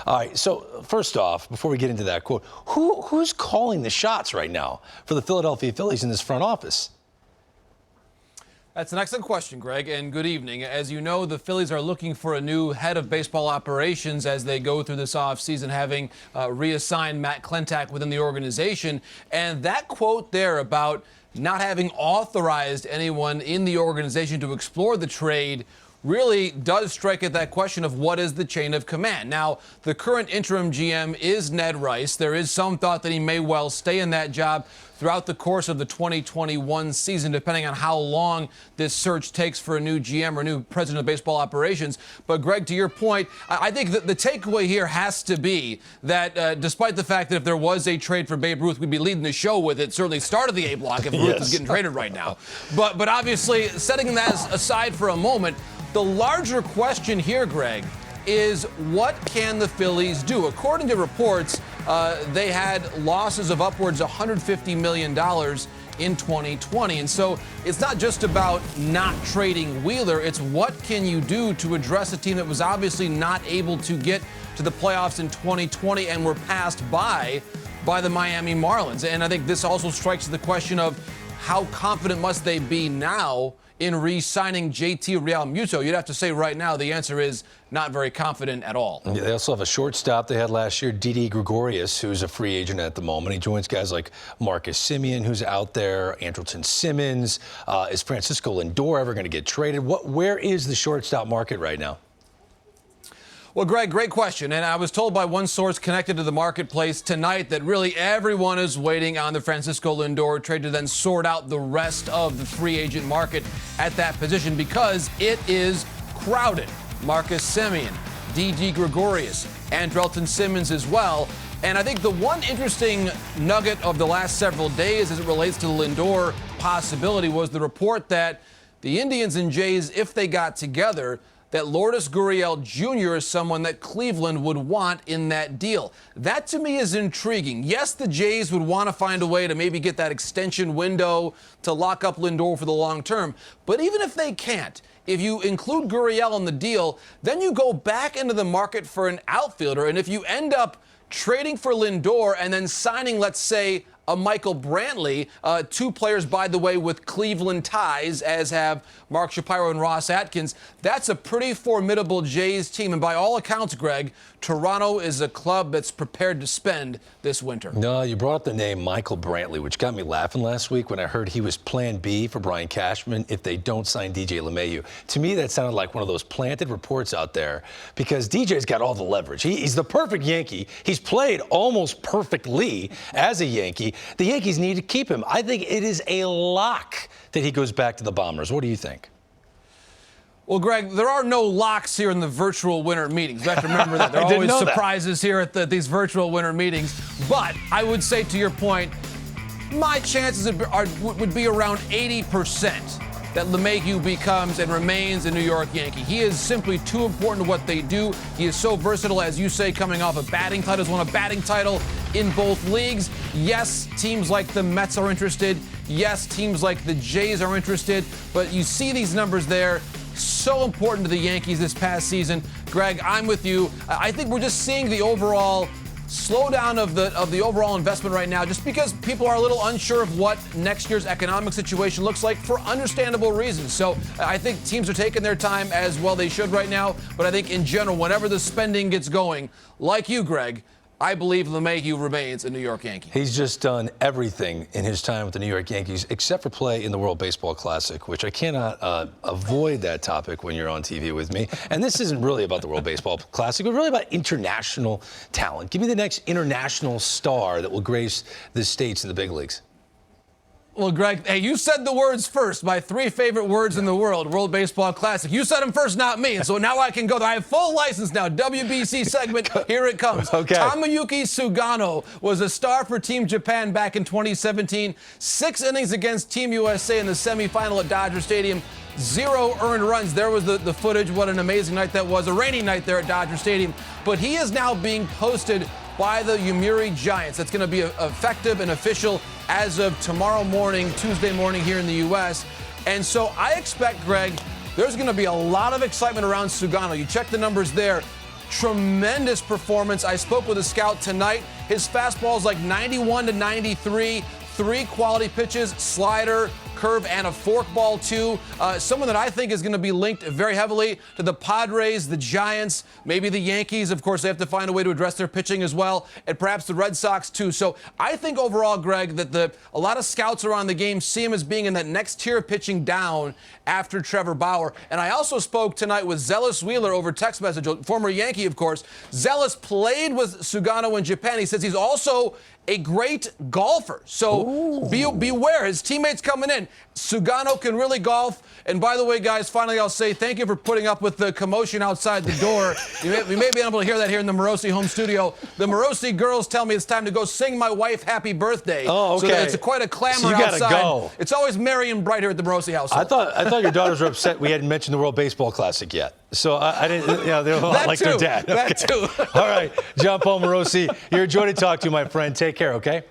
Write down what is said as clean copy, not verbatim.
All right, so first off, before we get into that quote, who's calling the shots right now for the Philadelphia Phillies in this front office? That's an excellent question, Greg, and good evening. As you know, the Phillies are looking for a new head of baseball operations as they go through this offseason, having reassigned Matt Klentak within the organization. And that quote there about not having authorized anyone in the organization to explore the trade really does strike at that question of what is the chain of command. Now, the current interim GM is Ned Rice. There is some thought that he may well stay in that job throughout the course of the 2021 season, depending on how long this search takes for a new GM or new president of baseball operations. But, Greg, to your point, I think that the takeaway here has to be that despite the fact that if there was a trade for Babe Ruth, we'd be leading the show with it, certainly started the A block if Ruth is getting traded right now. But obviously, setting that aside for a moment, the larger question here, Greg, is what can the Phillies do? According to reports, they had losses of upwards of $150 million in 2020. And so it's not just about not trading Wheeler. It's what can you do to address a team that was obviously not able to get to the playoffs in 2020 and were passed by the Miami Marlins. And I think this also strikes the question of how confident must they be now in re-signing JT Realmuto? You'd have to say right now the answer is not very confident at all. Yeah, they also have a shortstop they had last year, Didi Gregorius, who's a free agent at the moment. He joins guys like Marcus Semien, who's out there, Andrelton Simmons. Is Francisco Lindor ever going to get traded? Where is the shortstop market right now? Well, Greg, great question. And I was told by one source connected to the marketplace tonight that really everyone is waiting on the Francisco Lindor trade to then sort out the rest of the free agent market at that position because it is crowded. Marcus Semien, Didi Gregorius, Andrelton Simmons as well. And I think the one interesting nugget of the last several days as it relates to the Lindor possibility was the report that the Indians and Jays, if they got together, that Lourdes Gurriel Jr. is someone that Cleveland would want in that deal. That, to me, is intriguing. Yes, the Jays would want to find a way to maybe get that extension window to lock up Lindor for the long term. But even if they can't, if you include Gurriel in the deal, then you go back into the market for an outfielder. And if you end up trading for Lindor and then signing, let's say, a Michael Brantley, two players, by the way, with Cleveland ties, as have Mark Shapiro and Ross Atkins. That's a pretty formidable Jays team. And by all accounts, Greg, Toronto is a club that's prepared to spend this winter. No, you brought up the name Michael Brantley, which got me laughing last week when I heard he was plan B for Brian Cashman if they don't sign DJ LeMahieu. To me, that sounded like one of those planted reports out there because DJ's got all the leverage. He's the perfect Yankee. He's played almost perfectly as a Yankee. The Yankees need to keep him. I think it is a lock that he goes back to the Bombers. What do you think? Well, Greg, there are no locks here in the virtual winter meetings. You have to remember that. There are always surprises here at these virtual winter meetings. But I would say, to your point, my chances would be around 80% that LeMahieu becomes and remains a New York Yankee. He is simply too important to what they do. He is so versatile, as you say, coming off a batting title. He's won a batting title in both leagues. Yes, teams like the Mets are interested. Yes, teams like the Jays are interested. But you see these numbers there. So important to the Yankees this past season. Greg, I'm with you. I think we're just seeing the overall slowdown of the overall investment right now just because people are a little unsure of what next year's economic situation looks like for understandable reasons. So I think teams are taking their time as well they should right now. But I think in general, whenever the spending gets going, like you, Greg, I believe LeMahieu remains a New York Yankee. He's just done everything in his time with the New York Yankees except for play in the World Baseball Classic, which I cannot avoid that topic when you're on TV with me. And this isn't really about the World Baseball Classic, but really about international talent. Give me the next international star that will grace the States in the big leagues. Well, Greg, hey, you said the words first. My three favorite words in the world, World Baseball Classic. You said them first, not me. And so now I can go there. I have full license now. WBC segment, here it comes. Okay. Tomoyuki Sugano was a star for Team Japan back in 2017. 6 innings against Team USA in the semifinal at Dodger Stadium. 0 earned runs. There was the footage. What an amazing night that was. A rainy night there at Dodger Stadium. But he is now being posted by the Yomiuri Giants. That's going to be effective and official as of tomorrow morning, Tuesday morning here in the U.S. And so I expect, Greg, there's going to be a lot of excitement around Sugano. You check the numbers there. tremendous performance. I spoke with a scout tonight. His fastball is like 91 to 93. 3 quality pitches, slider, curve, and a forkball too. Someone that I think is going to be linked very heavily to the Padres, the Giants, maybe the Yankees. Of course, they have to find a way to address their pitching as well, and perhaps the Red Sox too. So I think overall, Greg, that a lot of scouts around the game see him as being in that next tier of pitching down after Trevor Bauer. And I also spoke tonight with Zealous Wheeler over text message, former Yankee, of course. Zealous played with Sugano in Japan. He says he's also a great golfer. So beware. His teammates coming in. Sugano can really golf. And by the way, guys, finally I'll say thank you for putting up with the commotion outside the door. We may be able to hear that here in the Morosi home studio. The Morosi girls tell me it's time to go sing my wife happy birthday. Oh, okay. So it's quite a clamor so you gotta outside. Go. It's always merry and bright here at the Morosi household. I thought your daughters were upset we hadn't mentioned the World Baseball Classic yet. So I didn't, they're a lot like their dad. That too. All right, Jon Paul Morosi, you're a joy to talk to, my friend. Take care, okay?